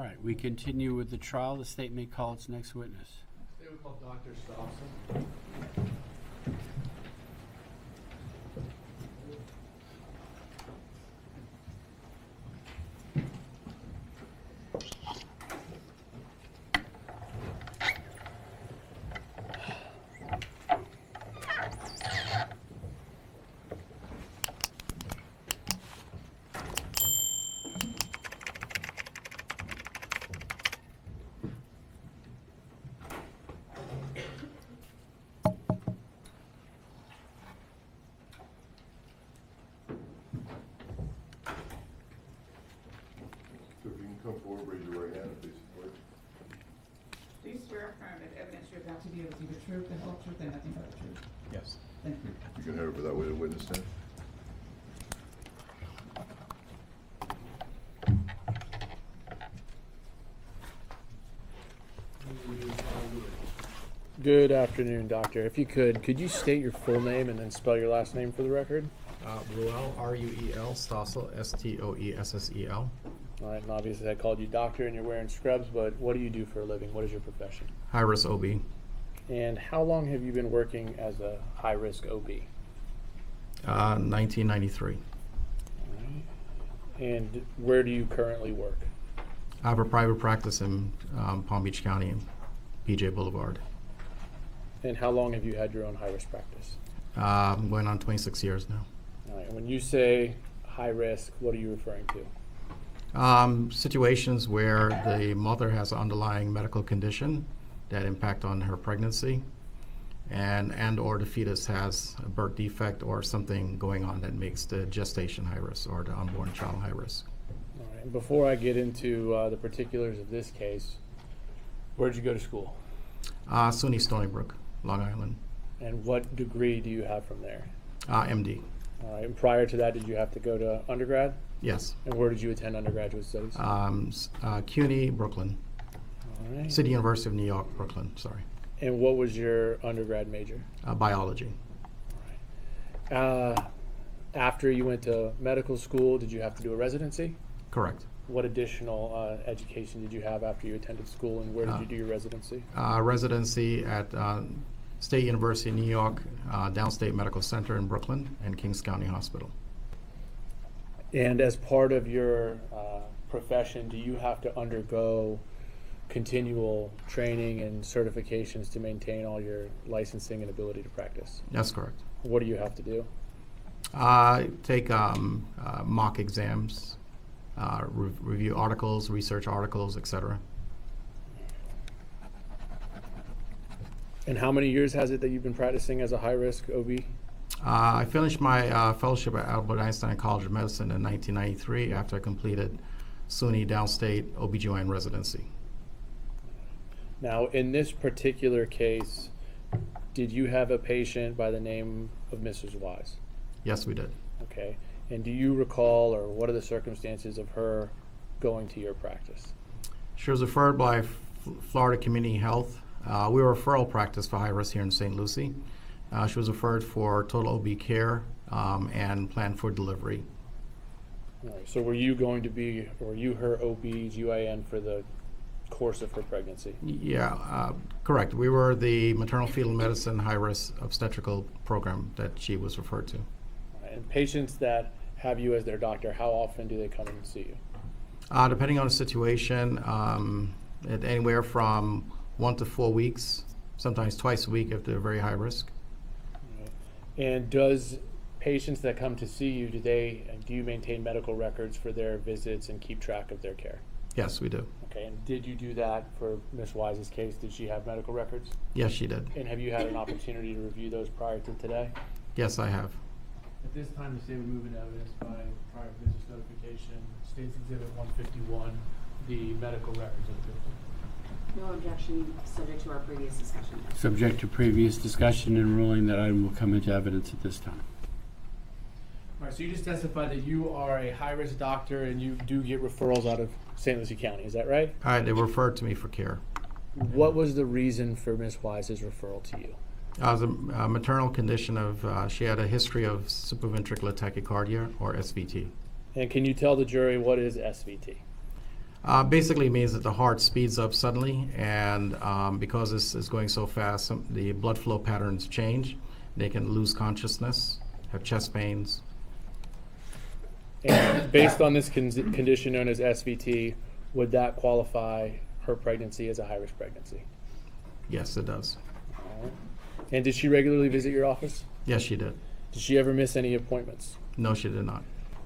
right, we continue with the trial. The state may call its next witness. They would call Dr. Stoessel. So if you can come forward, raise your right hand and please support. Do you swear or affirm that the evidence you're about to give is the truth, the whole truth, and nothing but the truth? Yes. Thank you. You can head over that way to witness stand. Good afternoon, doctor. If you could you state your full name and then spell your last name for the record? Ruel, R-U-E-L, Stoessel, S-T-O-E-S-S-E-L. All right, and obviously I called you doctor and you're wearing scrubs, but what do you do for a living? What is your profession? High-risk OB. And how long have you been working as a high-risk OB? 1993. All right. And where do you currently work? I have a private practice in Palm Beach County, PJ Boulevard. And how long have you had your own high-risk practice? Going on 26 years now. All right, and when you say high risk, what are you referring to? Situations where the mother has an underlying medical condition that impact on her pregnancy and or the fetus has a birth defect or something going on that makes the gestation high risk or the unborn child high risk. All right, and before I get into the particulars of this case, where did you go to school? SUNY Stony Brook, Long Island. And what degree do you have from there? MD. All right, and prior to that, did you have to go to undergrad? Yes. And where did you attend undergraduate studies? CUNY, Brooklyn. All right. City University of New York, Brooklyn, sorry. And what was your undergrad major? Biology. After you went to medical school, did you have to do a residency? Correct. What additional education did you have after you attended school, and where did you do your residency? Residency at State University of New York, Downstate Medical Center in Brooklyn, and Kings County Hospital. And as part of your profession, do you have to undergo continual training and certifications to maintain all your licensing and ability to practice? That's correct. What do you have to do? Take mock exams, review articles, research articles, etc. And how many years has it that you've been practicing as a high-risk OB? I finished my fellowship at Albert Einstein College of Medicine in 1993 after I completed SUNY Downstate OBGYN residency. Now, in this particular case, did you have a patient by the name of Mrs. Wise? Yes, we did. Okay. And do you recall, or what are the circumstances of her going to your practice? She was referred by Florida Community Health. We were a referral practice for high risk here in St. Lucie. She was referred for total OB care and planned for delivery. All right. So were you going to be, or were you her OB/GYN for the course of her pregnancy? Yeah, correct. We were the maternal fetal medicine high risk obstetrical program that she was referred to. All right. And patients that have you as their doctor, how often do they come and see you? Depending on the situation, anywhere from 1 to 4 weeks, sometimes twice a week if they're very high risk. And does patients that come to see you, do you maintain medical records for their visits and keep track of their care? Yes, we do. Okay, and did you do that for Ms. Wise's case? Did she have medical records? Yes, she did. And have you had an opportunity to review those prior to today? Yes, I have. At this time, the state would move into evidence by prior business notification. State's Exhibit 151, the medical records of the patient. No objection, subject to our previous discussion. Subject to previous discussion and ruling, that item will come into evidence at this time. All right, so you just testified that you are a high-risk doctor and you do get referrals out of St. Lucie County, is that right? All right, they referred to me for care. What was the reason for Ms. Wise's referral to you? It was a maternal condition of, she had a history of supraventricular tachycardia, or SVT. And can you tell the jury what is SVT? Basically means that the heart speeds up suddenly, and because this is going so fast, the blood flow patterns change. They can lose consciousness, have chest pains. And based on this condition known as SVT, would that qualify her pregnancy as a high-risk pregnancy? Yes, it does. And did she regularly visit your office? Yes, she did. Did she ever miss any appointments? No, she did not.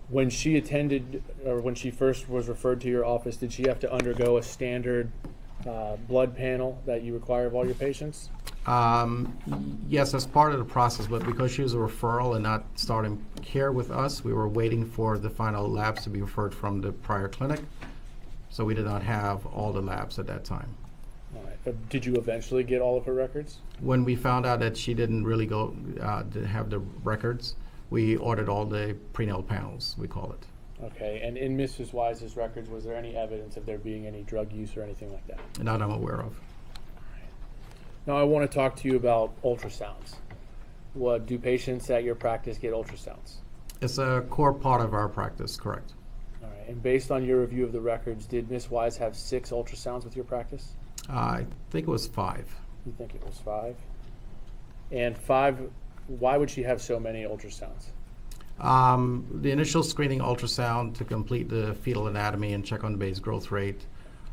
When she attended, or when she first was referred to your office, did she have to undergo a standard blood panel that you require of all your patients? Yes, as part of the process, but because she was a referral and not starting care with us, we were waiting for the final labs to be referred from the prior clinic. So we did not have all the labs at that time. All right. Did you eventually get all of her records? When we found out that she didn't really didn't have the records, we ordered all the prenatal panels, we call it. Okay. And in Mrs. Wise's records, was there any evidence of there being any drug use or anything like that? Not I'm aware of. Now I want to talk to you about ultrasounds. What do patients at your practice get ultrasounds? It's a core part of our practice, correct? All right. And based on your review of the records, did Miss Wise have 6 ultrasounds with your practice? I think it was 5. You think it was 5? And 5, why would she have so many ultrasounds? The initial screening ultrasound to complete the fetal anatomy and check on the baby's growth rate,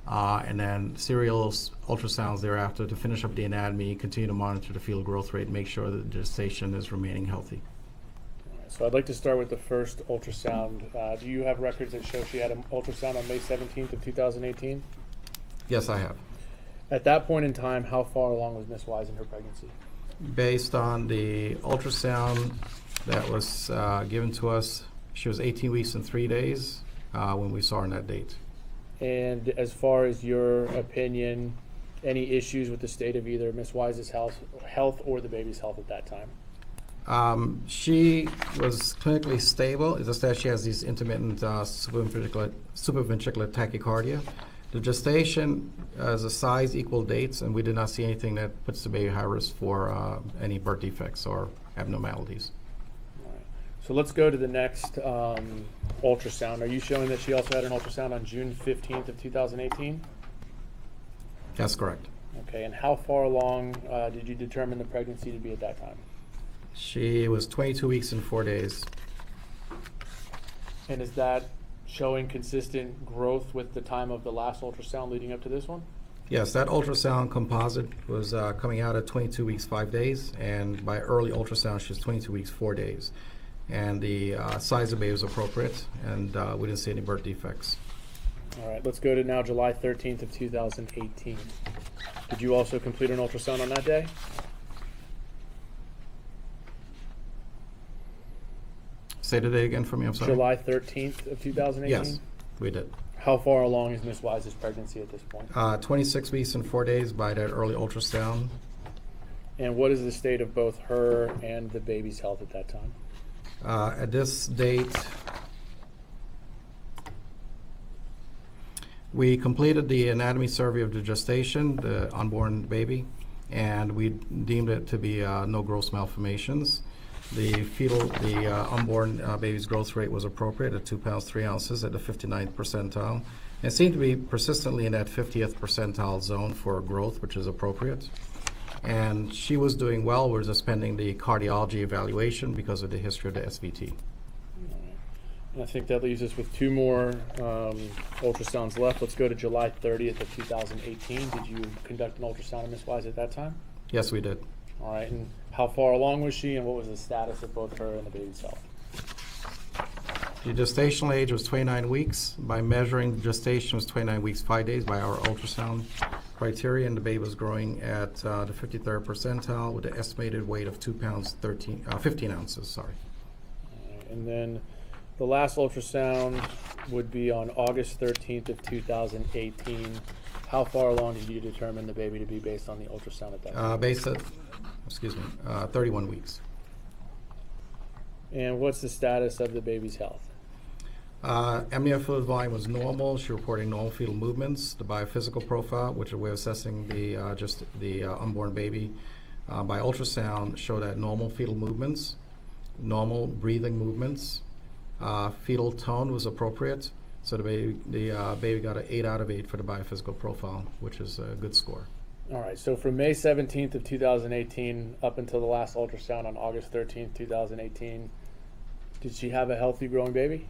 and then serial ultrasounds thereafter to finish up the anatomy, continue to monitor the fetal growth rate, make sure that the gestation is remaining healthy. All right, so I'd like to start with the first ultrasound. Do you have records that show she had an ultrasound on May 17th of 2018? Yes, I have. At that point in time, how far along was Miss Wise in her pregnancy? Based on the ultrasound that was given to us, she was 18 weeks and 3 days when we saw her on that date. And as far as your opinion, any issues with the state of either Miss Wise's health or the baby's health at that time? She was clinically stable. It's just that she has these intermittent supraventricular tachycardia. The gestation as a size equal dates, and we did not see anything that puts the baby high risk for any birth defects or abnormalities. All right. So let's go to the next ultrasound. Are you showing that she also had an ultrasound on June 15th of 2018? That's correct. Okay, and how far along did you determine the pregnancy to be at that time? She was 22 weeks and 4 days. And is that showing consistent growth with the time of the last ultrasound leading up to this one? Yes, that ultrasound composite was coming out at 22 weeks, 5 days, and by early ultrasound, she was 22 weeks, 4 days. And the size of the baby was appropriate, and we didn't see any birth defects. All right, let's go to now July 13th of 2018. Did you also complete an ultrasound on that day? Say the date again for me, I'm sorry. July 13th of 2018? Yes, we did. How far along is Miss Wise's pregnancy at this point? 26 weeks and 4 days by that early ultrasound. And what is the state of both her and the baby's health at that time? At this date, we completed the anatomy survey of the gestation, the unborn baby, and we deemed it to be no gross malformations. The unborn baby's growth rate was appropriate at 2 pounds 3 ounces at the 59th percentile, and seemed to be persistently in that 50th percentile zone for growth, which is appropriate. And she was doing well. We're just pending the cardiology evaluation because of the history of the SVT. And I think that leaves us with 2 more ultrasounds left. Let's go to July 30th of 2018. Did you conduct an ultrasound of Miss Wise at that time? Yes, we did. All right, and how far along was she, and what was the status of both her and the baby's health? The gestational age was 29 weeks. By measuring, the gestation was 29 weeks, 5 days by our ultrasound criteria, and the baby was growing at the 53rd percentile with an estimated weight of 2 pounds 15 ounces. Sorry. All right, and then the last ultrasound would be on August 13th of 2018. How far along did you determine the baby to be based on the ultrasound at that time? Based at, 31 weeks. And what's the status of the baby's health? Amniotic fluid volume was normal. She reporting normal fetal movements. The biophysical profile, which we're assessing the unborn baby by ultrasound, showed that normal fetal movements, normal breathing movements, fetal tone was appropriate, So the baby got an 8 out of 8 for the biophysical profile, which is a good score. All right, so from May 17th of 2018 up until the last ultrasound on August 13th, 2018, did she have a healthy growing baby?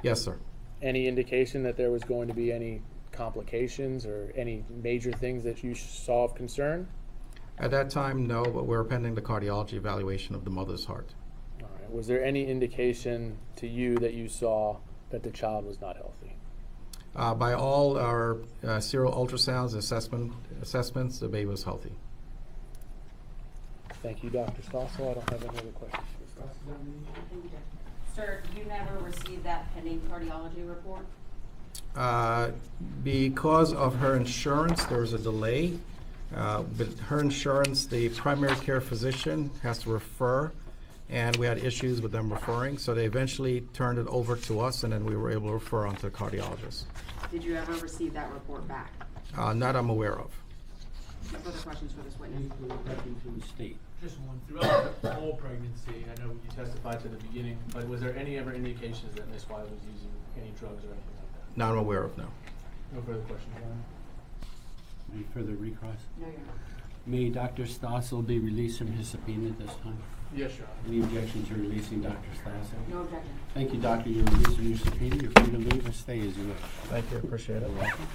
Yes, sir. Any indication that there was going to be any complications or any major things that you saw of concern? At that time, no, but we're pending the cardiology evaluation of the mother's heart. All right. Was there any indication to you that you saw that the child was not healthy? By all our serial ultrasounds assessments, the baby was healthy. Thank you, Dr. Stoessel. I don't have any other questions for Stoessel. Thank you, Dr. Sir, you never received that pending cardiology report? Because of her insurance, there was a delay. With her insurance, the primary care physician has to refer, and we had issues with them referring, so they eventually turned it over to us, and then we were able to refer on to the cardiologist. Did you ever receive that report back? Not I'm aware of. No further questions for this witness. From the state. Just one, throughout the whole pregnancy, I know you testified to the beginning, but was there any ever indications that Miss Wise was using any drugs or anything like that? Not I'm aware of, no. No further questions, Your Honor. Any further recross? No, you're not. May Dr. Stoessel be released from his subpoena at this time? Yes, Your Honor. Any objection to releasing Dr. Stoessel? No objection. Thank you, doctor. You're released from your subpoena. You're free to leave or stay as you wish. Thank you, appreciate it. You're welcome.